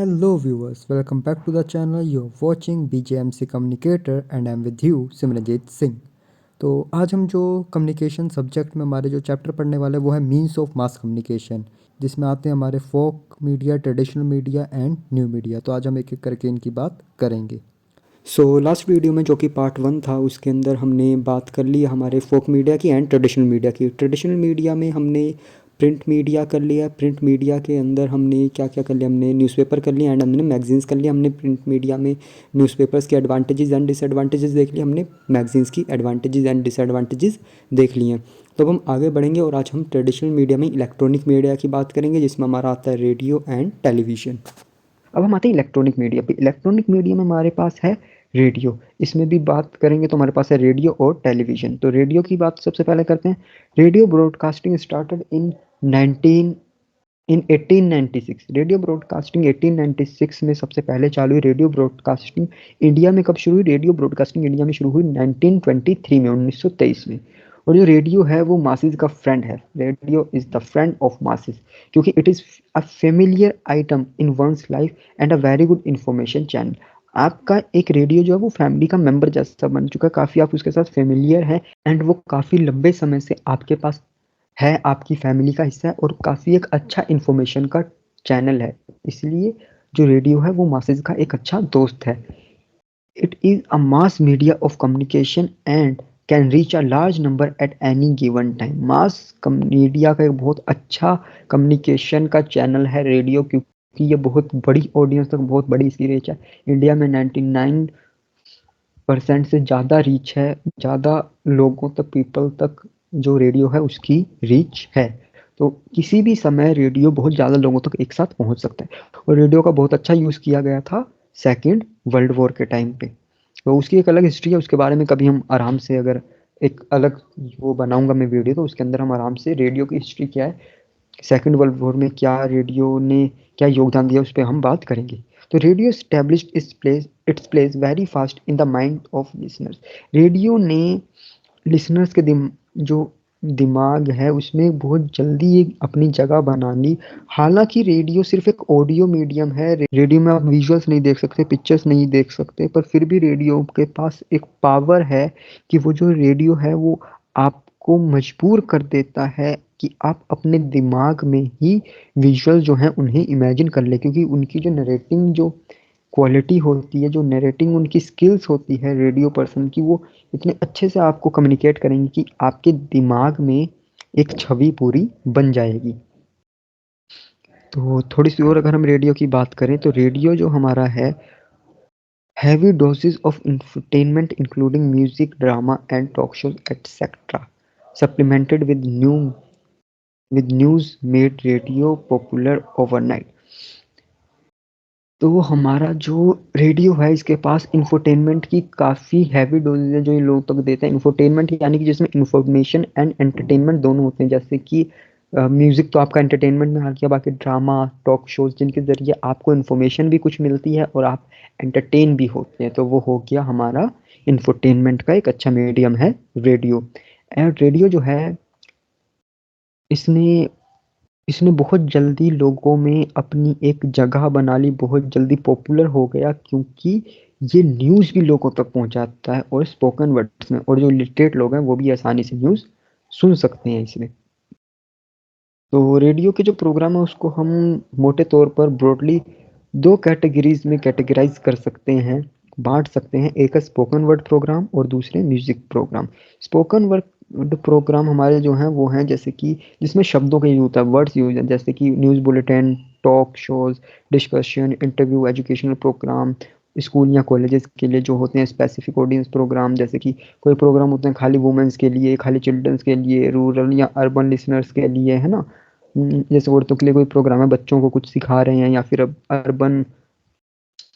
Hello viewers, welcome back to the channel. You're watching BJMC Communicator and I'm with you Simranjeet Singh. तो आज हम जो communication subject में हमारे जो चैप्टर पढ़ने वाले हैं वो है मीन्स ऑफ मास कम्युनिकेशन, जिसमें आते हैं हमारे folk media, traditional media and new media. तो आज हम एक एक करके इनकी बात करेंगे। लास्ट वीडियो में जो कि पार्ट 1 था उसके अंदर हमने बात कर ली हमारे फोक मीडिया की एंड ट्रेडिशनल मीडिया की। ट्रेडिशनल मीडिया में हमने प्रिंट मीडिया कर लिया। प्रिंट मीडिया के अंदर हमने क्या क्या कर लिया, हमने न्यूज़पेपर कर लिया एंड हमने मैगजीन्स कर लिया। हमने प्रिंट मीडिया में न्यूज़पेपर्स के एडवांटेजेस एंड डिसएडवांटेजेस देख लिए, हमने मैगजीन्स की एडवांटेजेस एंड डिसएडवांटेजेस देख लिए हैं। तो अब हम आगे बढ़ेंगे और आज हम ट्रेडिशनल मीडिया में इलेक्ट्रॉनिक मीडिया की बात करेंगे, जिसमें हमारा आता है रेडियो एंड टेलीविज़न। अब हम आते हैं इलेक्ट्रॉनिक मीडिया पे। इलेक्ट्रॉनिक मीडिया में हमारे पास है रेडियो। इसमें भी बात करेंगे तो हमारे पास है रेडियो और टेलीविज़न। तो रेडियो की बात सबसे पहले करते हैं। Radio broadcasting started in 1896। Radio broadcasting 1896 में सबसे पहले चालू हुई। रेडियो ब्रॉडकास्टिंग इंडिया में कब शुरू हुई? रेडियो ब्रॉडकास्टिंग इंडिया में शुरू हुई 1923 में, 1923 में। और जो रेडियो है वो मासेस का फ्रेंड है। Radio is the friend of masses, क्योंकि it is a familiar item in one's life and a very good information channel. आपका एक रेडियो जो है वो फैमिली का मेंबर जैसा बन चुका है। काफ़ी आप उसके साथ फेमिलियर हैं एंड वो काफ़ी लंबे समय से आपके पास है, आपकी फैमिली का हिस्सा है और काफ़ी एक अच्छा इन्फॉर्मेशन का चैनल है। इसलिए जो रेडियो है वो मासेस का एक अच्छा दोस्त है। It is a mass media of communication and can reach a large number at any given time। Mass media का एक बहुत अच्छा कम्युनिकेशन का चैनल है रेडियो, क्योंकि ये बहुत बड़ी ऑडियंस तक बहुत बड़ी इसकी रीच है। इंडिया में 99% से ज़्यादा रीच है, ज़्यादा लोगों तक, पीपल तक जो रेडियो है उसकी रीच है। तो किसी भी समय रेडियो बहुत ज़्यादा लोगों तक एक साथ पहुंच सकता है। और रेडियो का बहुत अच्छा यूज़ किया गया था सेकेंड वर्ल्ड वॉर के टाइम पे। तो उसकी एक अलग हिस्ट्री है, उसके बारे में कभी हम आराम से, अगर एक अलग वो बनाऊंगा मैं वीडियो, तो उसके अंदर हम आराम से रेडियो की हिस्ट्री क्या है, सेकेंड वर्ल्ड वॉर में क्या रेडियो ने क्या योगदान दिया, उस पर हम बात करेंगे। तो radio established its place very fast in the mind of listeners. Radio ने लिसनर्स के जो दिमाग है उसमें बहुत जल्दी एक अपनी जगह बना ली। हालांकि रेडियो सिर्फ एक ऑडियो मीडियम है। रेडियो में आप विजुअल्स नहीं देख सकते, पिक्चर्स नहीं देख सकते, पर फिर भी रेडियो के पास एक पावर है कि वो जो रेडियो है वो आपको मजबूर कर देता है कि आप अपने दिमाग में ही विजुअल जो हैं उन्हें इमेजिन कर ले, क्योंकि उनकी जो नरेटिंग जो क्वालिटी होती है, जो नरेटिंग उनकी स्किल्स होती है रेडियो पर्सन की, वो इतने अच्छे से आपको कम्युनिकेट करेंगे कि आपके दिमाग में एक छवि पूरी बन जाएगी। तो थोड़ी सी और अगर हम रेडियो की बात करें तो रेडियो जो हमारा है, heavy doses of entertainment including music, drama and talk shows etcetera, supplemented with news made radio popular overnight. तो हमारा जो रेडियो है इसके पास इंफोटेनमेंट की काफ़ी हैवी डोजेज है जो ये लोग तक देता है। इंफोटेनमेंट यानी कि जिसमें इंफॉर्मेशन एंड एंटरटेनमेंट दोनों होते हैं। जैसे कि म्यूज़िक तो आपका एंटरटेनमेंट में आ गया, बाकी ड्रामा, टॉक शोज जिनके ज़रिए आपको इन्फॉर्मेशन भी कुछ मिलती है और आप एंटरटेन भी होते हैं, तो वो हो गया हमारा इंफोटेनमेंट का एक अच्छा मीडियम है रेडियो। एंड रेडियो जो है इसने इसने बहुत जल्दी लोगों में अपनी एक जगह बना ली, बहुत जल्दी पॉपुलर हो गया, क्योंकि ये न्यूज़ भी लोगों तक पहुंचाता है और स्पोकन वर्ड्स में, और जो लिटरेट लोग हैं वो भी आसानी से न्यूज़ सुन सकते हैं इसमें। तो रेडियो के जो प्रोग्राम है उसको हम मोटे तौर पर ब्रॉडली दो कैटेगरीज में कैटेगराइज कर सकते हैं, बांट सकते हैं। एक है स्पोकन वर्ड प्रोग्राम और दूसरे music programme. Spoken word programme हमारे जो हैं वो हैं जैसे कि जिसमें शब्दों का यूज होता है, वर्ड्स यूज है, जैसे कि news bulletin, talk shows, discussion, interview, educational programme, school या कॉलेजेस के लिए जो होते हैं स्पेसिफिक ऑडियंस प्रोग्राम, जैसे कि कोई प्रोग्राम होते हैं खाली वुमेन्स के लिए, खाली चिल्ड्रंस के लिए, रूरल या अर्बन लिसनर्स के लिए, है ना। जैसे औरतों के लिए कोई प्रोग्राम है, बच्चों को कुछ सिखा रहे हैं, या फिर अब अर्बन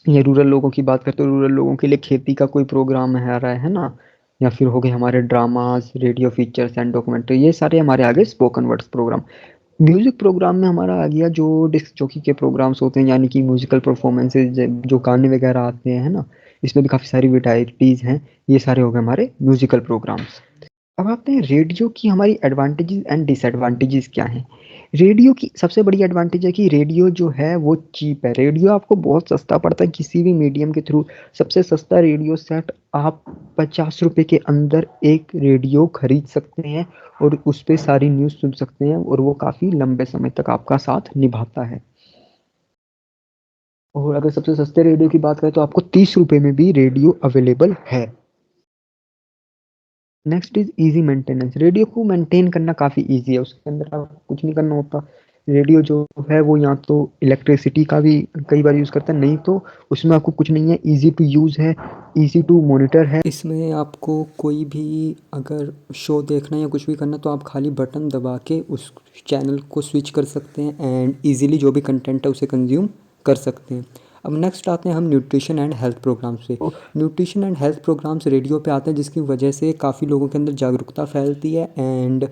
या रूरल लोगों की बात करते हो, रूरल लोगों के लिए खेती का कोई प्रोग्राम है आ रहा है ना। या फिर हो गए हमारे dramas, radio features and documentary, ये सारे हमारे आगे spoken words programme. Music programme में हमारा आ गया जो डिस्क जॉकी के प्रोग्राम्स होते हैं, यानी कि म्यूजिकल परफॉर्मेंसेज, जो गाने वगैरह आते हैं, है ना। इसमें भी काफ़ी सारी वेराइटीज़ हैं। ये सारे हो गए हमारे म्यूजिकल प्रोग्राम्स। अब आते हैं रेडियो की हमारी एडवांटेजेस एंड डिसएडवांटेजेस क्या हैं। रेडियो की सबसे बड़ी एडवांटेज है कि रेडियो जो है वो चीप है। रेडियो आपको बहुत सस्ता पड़ता है किसी भी मीडियम के थ्रू। सबसे सस्ता रेडियो सेट आप 50 रुपए के अंदर एक रेडियो खरीद सकते हैं और उस पर सारी न्यूज़ सुन सकते हैं और वो काफ़ी लंबे समय तक आपका साथ निभाता है। और अगर सबसे सस्ते रेडियो की बात करें तो आपको 30 रुपए में भी रेडियो अवेलेबल है। Next is easy maintenance. Radio को मेंटेन करना काफ़ी इजी है, उसके अंदर आपको कुछ नहीं करना होता। रेडियो जो है वो या तो इलेक्ट्रिसिटी का भी कई बार यूज़ करता है, नहीं तो उसमें आपको कुछ नहीं है, इजी टू यूज़ है, इजी टू मॉनिटर है। इसमें आपको कोई भी अगर शो देखना है या कुछ भी करना तो आप खाली बटन दबा के उस चैनल को स्विच कर सकते हैं एंड इजीली जो भी कंटेंट है उसे कंज्यूम कर सकते हैं। अब नेक्स्ट आते हैं हम न्यूट्रिशन एंड हेल्थ प्रोग्राम्स पे। Nutrition and health programmes radio पे आते हैं जिसकी वजह से काफ़ी लोगों के अंदर जागरूकता फैलती है एंड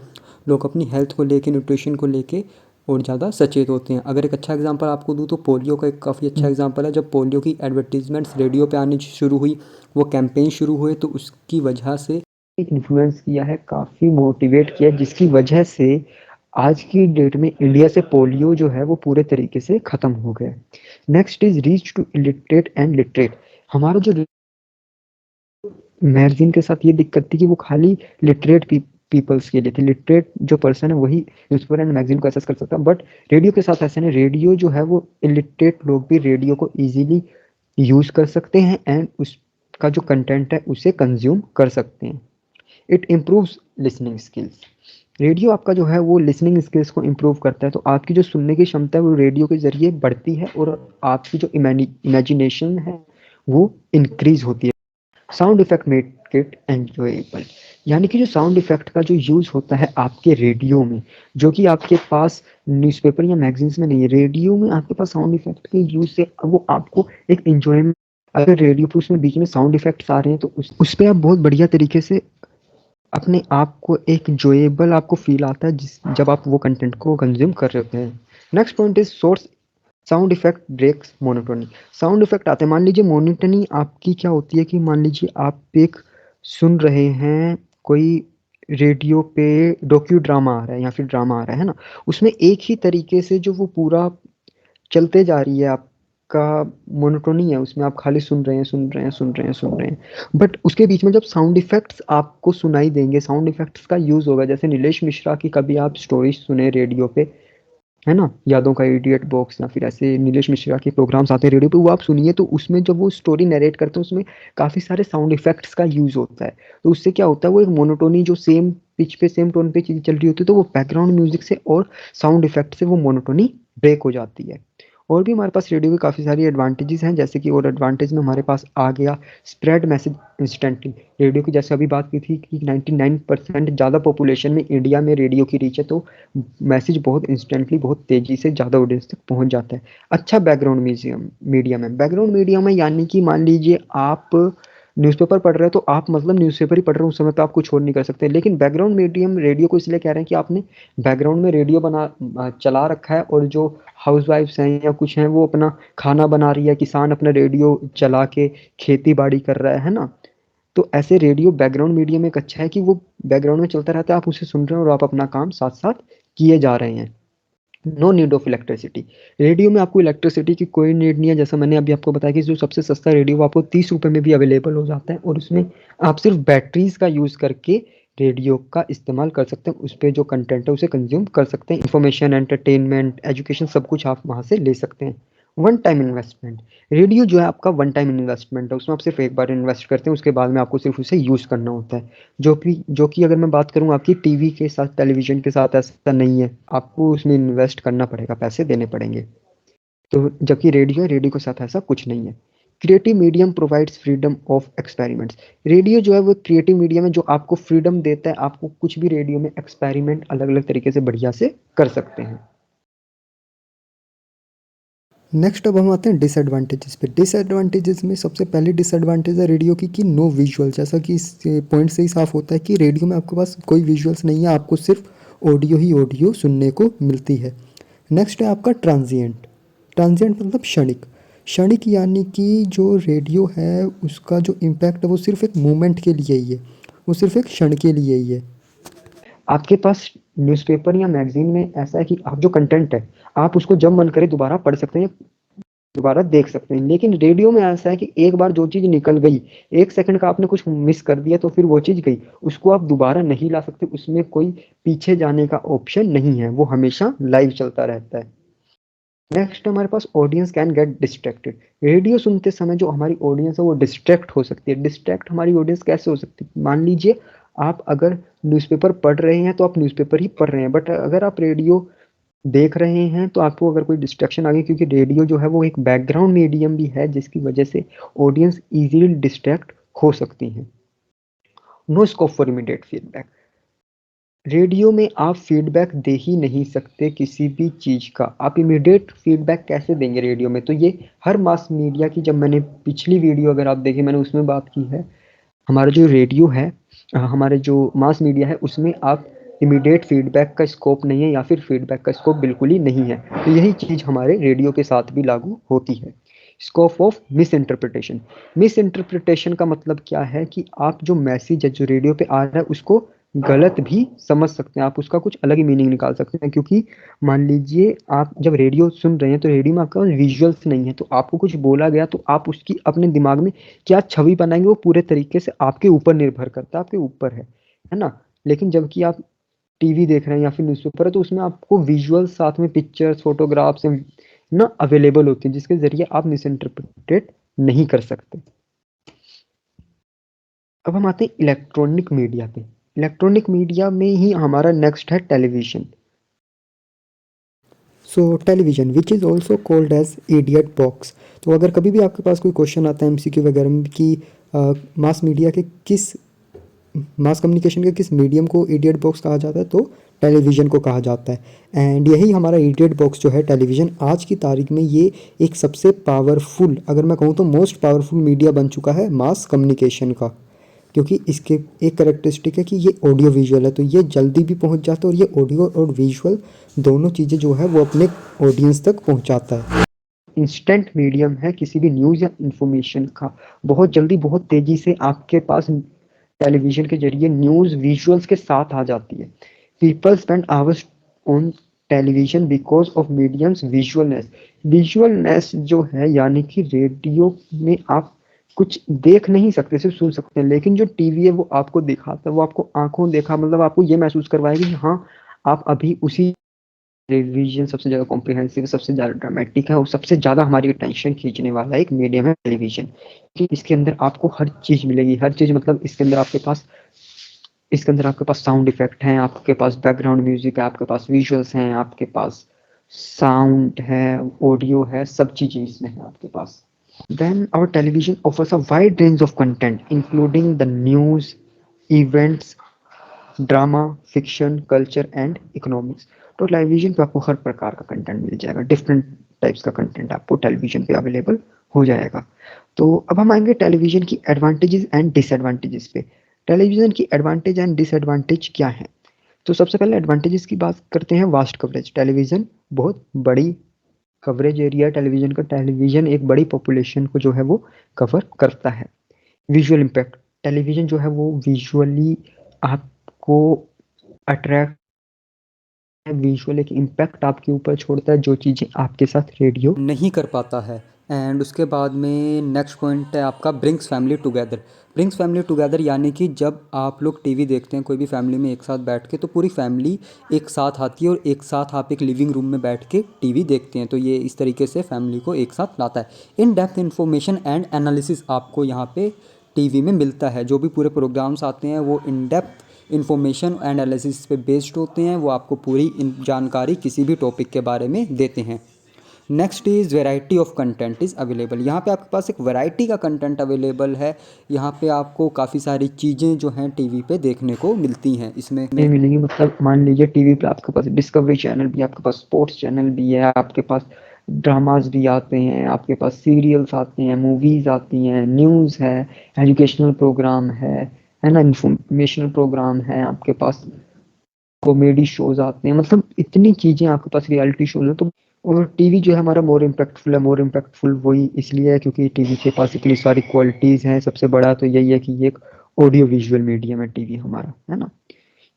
लोग अपनी हेल्थ को लेके न्यूट्रिशन को लेके और ज़्यादा सचेत होते हैं। अगर एक अच्छा एग्जांपल आपको दूँ तो पोलियो का एक काफ़ी अच्छा एग्जांपल है। जब पोलियो की एडवर्टीजमेंट्स रेडियो पे आनी शुरू हुई, वो कैंपेन शुरू हुए, तो उसकी वजह से इन्फ्लुएंस किया है, काफ़ी मोटिवेट किया है, जिसकी वजह से आज की डेट में इंडिया से पोलियो जो है वो पूरे तरीके से ख़त्म हो गया। Next is reach to illiterate and literate. हमारा जो मैगज़ीन के साथ ये दिक्कत थी कि वो खाली लिटरेट पीपल्स के लिए थी। लिटरेट जो पर्सन है वही न्यूज़पेपर एंड मैगज़ीन को एक्सेस कर सकता है, बट रेडियो के साथ ऐसा नहीं। रेडियो जो है वो इलिटरेट लोग भी रेडियो को ईज़िली यूज़ कर सकते हैं एंड उसका जो कंटेंट है उसे कंज़्यूम कर सकते हैं। It improves listening skills. Radio आपका जो है वो लिसनिंग स्किल्स को इम्प्रूव करता है, तो आपकी जो सुनने की क्षमता है वो रेडियो के ज़रिए बढ़ती है और आपकी जो इमेजिनेशन है वो इंक्रीज़ होती है। Sound effect make it enjoyable. यानी कि जो साउंड इफेक्ट का जो यूज़ होता है आपके रेडियो में, जो कि आपके पास न्यूज़पेपर या मैगजीन्स में नहीं है, रेडियो में आपके पास साउंड इफेक्ट के यूज़ से वो आपको एक इंजॉयमेंट। अगर रेडियो पे उसमें बीच में साउंड इफेक्ट्स आ रहे हैं तो उस पे आप बहुत बढ़िया तरीके से अपने आप को एक enjoyable आपको फील आता है जिस जब आप वो कंटेंट को कंज्यूम कर रहे होते हैं। Next point is source. Sound effect breaks monotony. Sound effect आते हैं, मान लीजिए मोनोटोनी आपकी क्या होती है कि मान लीजिए आप एक सुन रहे हैं कोई रेडियो पे डॉक्यू ड्रामा आ रहा है या फिर ड्रामा आ रहा है ना, उसमें एक ही तरीके से जो वो पूरा चलते जा रही है, आपका मोनोटोनी है, उसमें आप खाली सुन रहे हैं, सुन रहे हैं, सुन रहे हैं, सुन रहे हैं। बट उसके बीच में जब साउंड इफ़ेक्ट्स आपको सुनाई देंगे, साउंड इफ़ेक्ट्स का यूज़ होगा, जैसे नीलेश मिश्रा की कभी आप स्टोरी सुने रेडियो पे, है ना? यादों का इडियट बॉक्स या फिर ऐसे नीलेश मिश्रा के प्रोग्राम्स आते हैं रेडियो पे, वो आप सुनिए तो उसमें जब वो स्टोरी नरेट करते हैं उसमें काफ़ी सारे साउंड इफ़ेक्ट्स का यूज़ होता है। तो उससे क्या होता है वो एक मोनोटोनी जो सेम पिच पे, सेम टोन पे चीज़ें चल रही होती है तो वो बैकग्राउंड म्यूज़िक से और साउंड इफ़ेक्ट से वो मोनोटोनी ब्रेक हो जाती है। और भी हमारे पास रेडियो की काफ़ी सारी एडवांटेजेस हैं, जैसे कि और एडवांटेज में हमारे पास आ गया स्प्रेड मैसेज इंस्टेंटली। रेडियो की जैसे अभी बात की थी कि 99% ज़्यादा पॉपुलेशन में इंडिया में रेडियो की रीच है, तो मैसेज बहुत इंस्टेंटली बहुत तेज़ी से ज़्यादा ऑडियंस तक पहुंच जाता है। अच्छा बैकग्राउंड म्यूजियम मीडियम है। बैकग्राउंड मीडियम है यानी कि मान लीजिए आप न्यूज़पेपर पढ़ रहे हो तो आप मतलब न्यूज़पेपर ही पढ़ रहे हो, उस समय पे आप कुछ और नहीं कर सकते। लेकिन बैकग्राउंड मीडियम रेडियो को इसलिए कह रहे हैं कि आपने बैकग्राउंड में रेडियो चला रखा है और जो हाउसवाइफ्स हैं या कुछ हैं वो अपना खाना बना रही है, किसान अपना रेडियो चला के खेती बाड़ी कर रहा है ना। तो ऐसे रेडियो बैकग्राउंड मीडियम एक अच्छा है कि वो बैकग्राउंड में चलता रहता है, आप उसे सुन रहे हो और आप अपना काम साथ साथ किए जा रहे हैं। No need of electricity. Radio में आपको इलेक्ट्रिसिटी की कोई नीड नहीं है। जैसा मैंने अभी आपको बताया कि जो सबसे सस्ता रेडियो वो आपको 30 रुपए में भी अवेलेबल हो जाता है और उसमें आप सिर्फ बैटरीज का यूज़ करके रेडियो का इस्तेमाल कर सकते हैं, उस पर जो कंटेंट है उसे कंज्यूम कर सकते हैं। इंफॉर्मेशन, एंटरटेनमेंट, एजुकेशन सब कुछ आप वहाँ से ले सकते हैं। One time investment. रेडियो जो है आपका वन टाइम इन्वेस्टमेंट है, उसमें आप सिर्फ एक बार इन्वेस्ट करते हैं, उसके बाद में आपको सिर्फ उसे यूज़ करना होता है। जो कि अगर मैं बात करूँ आपकी टीवी के साथ, टेलीविज़न के साथ ऐसा नहीं है, आपको उसमें इन्वेस्ट करना पड़ेगा, पैसे देने पड़ेंगे। तो जबकि रेडियो के साथ ऐसा कुछ नहीं है। Creative medium provides freedom of experiments. Radio जो है वो क्रिएटिव मीडियम है जो आपको फ्रीडम देता है, आपको कुछ भी रेडियो में एक्सपेरिमेंट अलग-अलग तरीके से बढ़िया से कर सकते हैं। नेक्स्ट अब हम आते हैं डिसएडवांटेजेस पे। डिसएडवांटेजेस में सबसे पहली डिसएडवांटेज है रेडियो की कि नो विजुअल। जैसा कि इस पॉइंट से ही साफ होता है कि रेडियो में आपके पास कोई विजुअल्स नहीं है, आपको सिर्फ ऑडियो ही ऑडियो सुनने को मिलती है। नेक्स्ट है आपका ट्रांजिएंट। ट्रांजिएंट मतलब क्षणिक। क्षणिक यानी कि जो रेडियो है उसका जो इम्पैक्ट है वो सिर्फ एक मोमेंट के लिए ही है। वो सिर्फ एक क्षण के लिए ही है। आपके पास न्यूज़पेपर या मैगजीन में ऐसा है कि आप जो कंटेंट है आप उसको जब मन करे दोबारा पढ़ सकते हैं, दोबारा देख सकते हैं। लेकिन रेडियो में ऐसा है कि एक बार जो चीज़ निकल गई, 1 सेकंड का आपने कुछ मिस कर दिया तो फिर वो चीज़ गई। उसको आप दोबारा नहीं ला सकते, उसमें कोई पीछे जाने का ऑप्शन नहीं है, वो हमेशा लाइव चलता रहता है। नेक्स्ट हमारे पास audience can get distracted. Radio सुनते समय जो हमारी ऑडियंस है वो डिस्ट्रैक्ट हो सकती है। डिस्ट्रैक्ट हमारी ऑडियंस कैसे हो सकती है? मान लीजिए आप अगर न्यूज़पेपर पढ़ रहे हैं तो आप न्यूज़पेपर ही पढ़ रहे हैं, बट अगर आप रेडियो देख रहे हैं तो आपको अगर कोई डिस्ट्रैक्शन आ गई, क्योंकि रेडियो जो है वो एक बैकग्राउंड मीडियम भी है जिसकी वजह से ऑडियंस इजीली डिस्ट्रैक्ट हो सकती हैं। No scope for immediate feedback. Radio में आप फीडबैक दे ही नहीं सकते किसी भी चीज़ का। आप इमीडिएट फीडबैक कैसे देंगे रेडियो में? तो ये हर मास मीडिया की, जब मैंने पिछली वीडियो अगर आप देखें मैंने उसमें बात की है, हमारा जो रेडियो है, हमारे जो मास मीडिया है उसमें आप इमीडिएट फीडबैक का स्कोप नहीं है, या फिर फीडबैक का स्कोप बिल्कुल ही नहीं है। तो यही चीज़ हमारे रेडियो के साथ भी लागू होती है। Scope of miss interpretation. Miss interpretation का मतलब क्या है कि आप जो मैसेज है जो रेडियो पे आ रहा है उसको गलत भी समझ सकते हैं, आप उसका कुछ अलग ही मीनिंग निकाल सकते हैं। क्योंकि मान लीजिए आप जब रेडियो सुन रहे हैं तो रेडियो में आपका विजुअल्स नहीं है, तो आपको कुछ बोला गया तो आप उसकी अपने दिमाग में क्या छवि बनाएंगे वो पूरे तरीके से आपके ऊपर निर्भर करता है, आपके ऊपर है ना। लेकिन जबकि आप टीवी देख रहे हैं या फिर न्यूज़पेपर है तो उसमें आपको विजुअल साथ में पिक्चर्स फोटोग्राफ्स ना अवेलेबल होती हैं, जिसके जरिए आप मिस इंटरप्रेट नहीं कर सकते। अब हम आते हैं इलेक्ट्रॉनिक मीडिया पे। इलेक्ट्रॉनिक मीडिया में ही हमारा नेक्स्ट है television. So television which is also called as idiot box. तो अगर कभी भी आपके पास कोई क्वेश्चन आता है एमसीक्यू वगैरह में कि मास मीडिया के किस मास कम्युनिकेशन के किस मीडियम को इडियट बॉक्स कहा जाता है, तो टेलीविज़न को कहा जाता है। एंड यही हमारा इडियट बॉक्स जो है टेलीविज़न, आज की तारीख में ये एक सबसे पावरफुल, अगर मैं कहूँ तो मोस्ट पावरफुल मीडिया बन चुका है मास कम्युनिकेशन का। क्योंकि इसके एक करेक्टरिस्टिक है कि ये ऑडियो विजुअल है, तो ये जल्दी भी पहुंच जाता है और ये ऑडियो और विजुअल दोनों चीज़ें जो है वो अपने ऑडियंस तक पहुंचाता है। इंस्टेंट मीडियम है किसी भी न्यूज़ या इंफॉर्मेशन का। बहुत जल्दी बहुत तेज़ी से आपके पास टेलीविज़न के ज़रिए न्यूज़ विजुअल्स के साथ आ जाती है। People spend hours on television because of medium's visualness. Visualness जो है यानी कि रेडियो में आप कुछ देख नहीं सकते, सिर्फ़ सुन सकते हैं, लेकिन जो टीवी है वो आपको दिखाता है, वो आपको आँखों देखा मतलब आपको ये महसूस करवाएगा कि हाँ, आप अभी उसी। टेलीविज़न सबसे ज़्यादा कॉम्प्रिहेंसिव, सबसे ज़्यादा ड्रामेटिक है और सबसे ज़्यादा हमारी अटेंशन खींचने वाला एक मीडियम है टेलीविज़न। कि इसके अंदर आपको हर चीज़ मिलेगी, हर चीज़ मतलब इसके अंदर आपके पास साउंड इफ़ेक्ट हैं, आपके पास बैकग्राउंड म्यूज़िक है, आपके पास विजुअल्स हैं, आपके पास साउंड है, ऑडियो है, सब चीज़ें इसमें हैं आपके पास। Then our television offers a wide range of content including the news, events, drama, fiction, culture and economics. तो टेलीविज़न पे आपको हर प्रकार का कंटेंट मिल जाएगा, डिफरेंट टाइप्स का कंटेंट आपको टेलीविज़न पे अवेलेबल हो जाएगा। तो अब हम आएँगे टेलीविज़न की एडवांटेजेस एंड डिसएडवांटेजेस पे। टेलीविज़न की एडवांटेज एंड डिसएडवांटेज क्या हैं? तो सबसे पहले एडवांटेजेस की बात करते हैं। Vast coverage. टेलीविज़न बहुत बड़ी कवरेज एरिया है टेलीविज़न का। टेलीविज़न एक बड़ी पॉपुलेशन को जो है वो कवर करता है। Visual impact. टेलीविज़न जो है वो विजुअली आपको अट्रैक्ट, विजुअल एक इम्पैक्ट आपके ऊपर छोड़ता है जो चीज़ें आपके साथ रेडियो नहीं कर पाता है। एंड उसके बाद में नेक्स्ट पॉइंट है आपका brings family together. Brings family together यानी कि जब आप लोग टीवी देखते हैं कोई भी फैमिली में एक साथ बैठ के, तो पूरी फैमिली एक साथ आती है और एक साथ आप एक लिविंग रूम में बैठ के टीवी देखते हैं, तो ये इस तरीके से फैमिली को एक साथ लाता है। In depth information and analysis आपको यहाँ पे टीवी में मिलता है। जो भी पूरे प्रोग्राम्स आते हैं वो in depth information and analysis पे बेस्ड होते हैं, वो आपको पूरी जानकारी किसी भी टॉपिक के बारे में देते हैं। Next is variety of content is available. यहाँ पे आपके पास एक वैरायटी का कंटेंट अवेलेबल है। यहाँ पे आपको काफ़ी सारी चीज़ें जो हैं टीवी पे देखने को मिलती हैं इसमें। नहीं मिलेंगी। मतलब मान लीजिए टीवी पे आपके पास डिस्कवरी चैनल भी है, आपके पास स्पोर्ट्स चैनल भी है, आपके पास ड्रामाज भी आते हैं, आपके पास सीरियल्स आते हैं, मूवीज आती हैं, न्यूज़ है, एजुकेशनल प्रोग्राम है ना, इंफॉर्मेशनल प्रोग्राम है, आपके पास कॉमेडी शोज आते हैं, मतलब इतनी चीजें आपके पास, रियलिटी शोज है। तो और टीवी जो है हमारा मोर इम्पैक्टफुल है। मोर इम्पैक्टफुल वही इसलिए है क्योंकि टीवी के पास इतनी सारी क्वालिटीज हैं। सबसे बड़ा तो यही है कि ये एक ऑडियो विजुअल मीडियम है टीवी हमारा, है ना।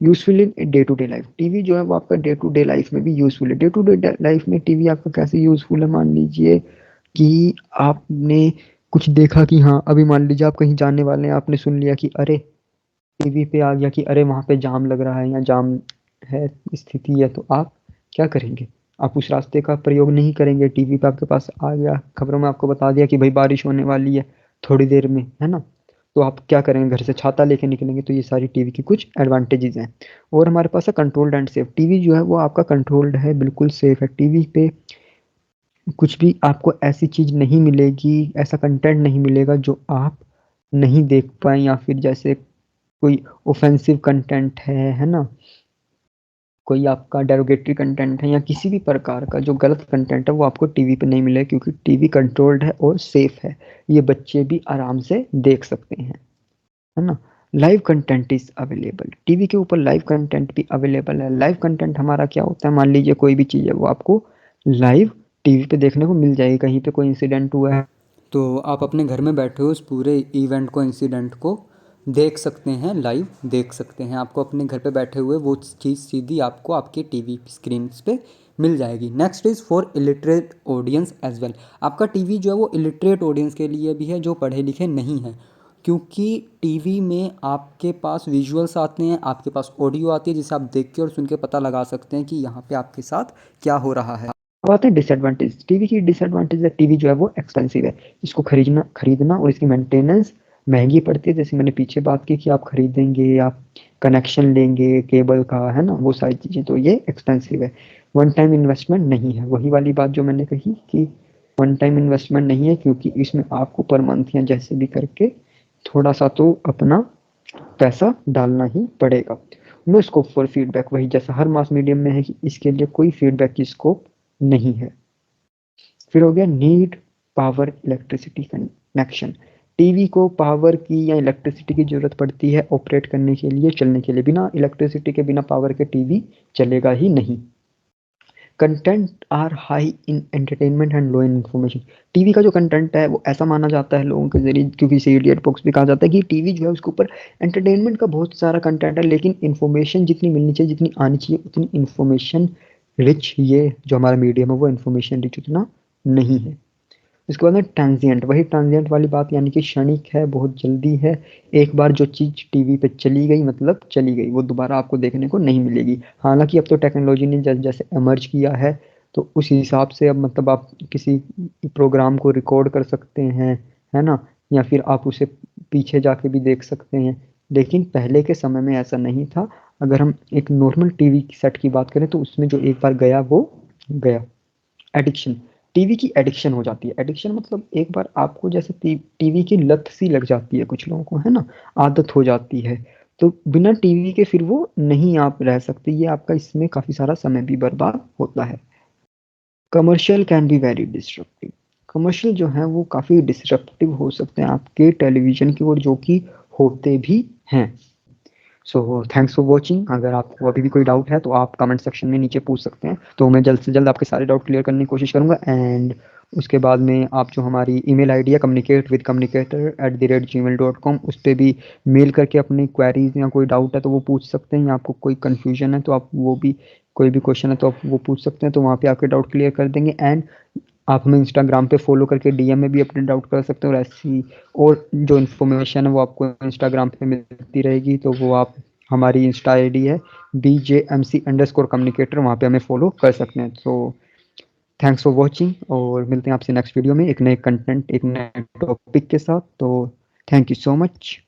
Useful in day to day life, TV जो है वो आपका डे टू डे लाइफ में भी यूजफुल है। डे टू डे लाइफ में टीवी आपका कैसे यूजफुल है, मान लीजिए कि आपने कुछ देखा कि हाँ अभी मान लीजिए आप कहीं जाने वाले हैं, आपने सुन लिया कि अरे टीवी पे आ गया कि अरे वहां पे जाम लग रहा है या जाम है स्थिति है, तो आप क्या करेंगे, आप उस रास्ते का प्रयोग नहीं करेंगे। टीवी पे आपके पास आ गया, खबरों में आपको बता दिया कि भाई बारिश होने वाली है थोड़ी देर में, है ना, तो आप क्या करेंगे, घर से छाता लेके निकलेंगे। तो ये सारी टीवी की कुछ एडवांटेजेस हैं। और हमारे पास है कंट्रोल्ड एंड सेफ, टीवी जो है वो आपका कंट्रोल्ड है, बिल्कुल सेफ है। टीवी पे कुछ भी आपको ऐसी चीज नहीं मिलेगी, ऐसा कंटेंट नहीं मिलेगा जो आप नहीं देख पाए, या फिर जैसे कोई ऑफेंसिव कंटेंट है ना, कोई आपका डेरोगेटरी कंटेंट है या किसी भी प्रकार का जो गलत कंटेंट है वो आपको टीवी पे नहीं मिलेगा, क्योंकि टीवी कंट्रोल्ड है और सेफ है। ये बच्चे भी आराम से देख सकते हैं, है ना। Live content is available, TV के ऊपर लाइव कंटेंट भी अवेलेबल है। लाइव कंटेंट हमारा क्या होता है, मान लीजिए कोई भी चीज़ है वो आपको लाइव टीवी पे देखने को मिल जाएगी। कहीं पे कोई इंसिडेंट हुआ है तो आप अपने घर में बैठे हो उस पूरे इवेंट को, इंसिडेंट को देख सकते हैं, लाइव देख सकते हैं। आपको अपने घर पे बैठे हुए वो चीज़ सीधी आपको आपके टीवी स्क्रीन पे मिल जाएगी। Next is for illiterate audience as well. आपका टीवी जो है वो इलिटरेट ऑडियंस के लिए भी है, जो पढ़े लिखे नहीं हैं, क्योंकि टीवी में आपके पास विजुअल्स आते हैं, आपके पास ऑडियो आती है, जिसे आप देख के और सुन के पता लगा सकते हैं कि यहाँ पे आपके साथ क्या हो रहा है। अब आते हैं डिसएडवांटेज। टीवी की डिसएडवांटेज है, टीवी जो है वो एक्सपेंसिव है, इसको खरीदना खरीदना और इसकी मेंटेनेंस महंगी पड़ती है। जैसे मैंने पीछे बात की कि आप खरीदेंगे, आप कनेक्शन लेंगे केबल का, है ना, वो सारी चीज़ें, तो ये एक्सपेंसिव है। वन टाइम इन्वेस्टमेंट नहीं है, वही वाली बात जो मैंने कही कि वन टाइम इन्वेस्टमेंट नहीं है, क्योंकि इसमें आपको पर मंथ या जैसे भी करके थोड़ा सा तो अपना पैसा डालना ही पड़ेगा। नो स्कोप फॉर फीडबैक, वही जैसा हर मास मीडियम में है कि इसके लिए कोई फीडबैक की स्कोप नहीं है। फिर हो गया need power electricity connection, TV को पावर की या इलेक्ट्रिसिटी की जरूरत पड़ती है ऑपरेट करने के लिए, चलने के लिए। बिना इलेक्ट्रिसिटी के, बिना पावर के टीवी चलेगा ही नहीं। Content are high in entertainment and low in information, TV का जो कंटेंट है वो ऐसा माना जाता है लोगों के जरिए, क्योंकि इसे इडियट बॉक्स भी कहा जाता है, कि टीवी जो है उसके ऊपर एंटरटेनमेंट का बहुत सारा कंटेंट है, लेकिन इन्फॉर्मेशन जितनी मिलनी चाहिए, जितनी आनी चाहिए, उतनी इन्फॉर्मेशन रिच ये जो हमारा मीडियम है वो इन्फॉर्मेशन रिच उतना नहीं है। उसके बाद में ट्रांजिएंट, वही ट्रांजिएंट वाली बात, यानी कि क्षणिक है, बहुत जल्दी है। एक बार जो चीज़ टीवी पे चली गई मतलब चली गई, वो दोबारा आपको देखने को नहीं मिलेगी। हालांकि अब तो टेक्नोलॉजी ने जैसे एमर्ज किया है, तो उस हिसाब से अब मतलब आप किसी प्रोग्राम को रिकॉर्ड कर सकते हैं, है ना, या फिर आप उसे पीछे जाके भी देख सकते हैं। लेकिन पहले के समय में ऐसा नहीं था। अगर हम एक नॉर्मल टीवी सेट की बात करें तो उसमें जो एक बार गया वो गया। एडिक्शन, टीवी की एडिक्शन हो जाती है। एडिक्शन मतलब एक बार आपको जैसे टीवी की लत सी लग जाती है कुछ लोगों को, है ना, आदत हो जाती है, तो बिना टीवी के फिर वो नहीं आप रह सकते। ये आपका इसमें काफी सारा समय भी बर्बाद होता है। Commercial can be very disruptive, commercial जो है वो काफी डिस्ट्रप्टिव हो सकते हैं आपके टेलीविजन की ओर, जो कि होते भी हैं। So thanks for watching. अगर आपको अभी भी कोई डाउट है तो आप कमेंट सेक्शन में नीचे पूछ सकते हैं, तो मैं जल्द से जल्द आपके सारे डाउट क्लियर करने की कोशिश करूंगा। एंड उसके बाद में आप जो हमारी ईमेल आईडी है communicate@gmail.com, उस पर भी मेल करके अपनी क्वेरीज या कोई डाउट है तो वो पूछ सकते हैं, या आपको कोई कन्फ्यूजन है तो आप वो भी, कोई भी क्वेश्चन है तो आप वो पूछ सकते हैं, तो वहाँ पे आपके डाउट क्लियर कर देंगे। एंड आप हमें इंस्टाग्राम पे फॉलो करके डीएम में भी अपने डाउट कर सकते हैं, और ऐसी और जो इन्फॉर्मेशन है वो आपको इंस्टाग्राम पे मिलती रहेगी। तो वो आप, हमारी इंस्टा आईडी है BJMC_communicator, वहाँ पे हमें फॉलो कर सकते हैं। तो थैंक्स फॉर वॉचिंग, और मिलते हैं आपसे नेक्स्ट वीडियो में एक नए कंटेंट, एक नए टॉपिक के साथ। तो थैंक यू सो मच।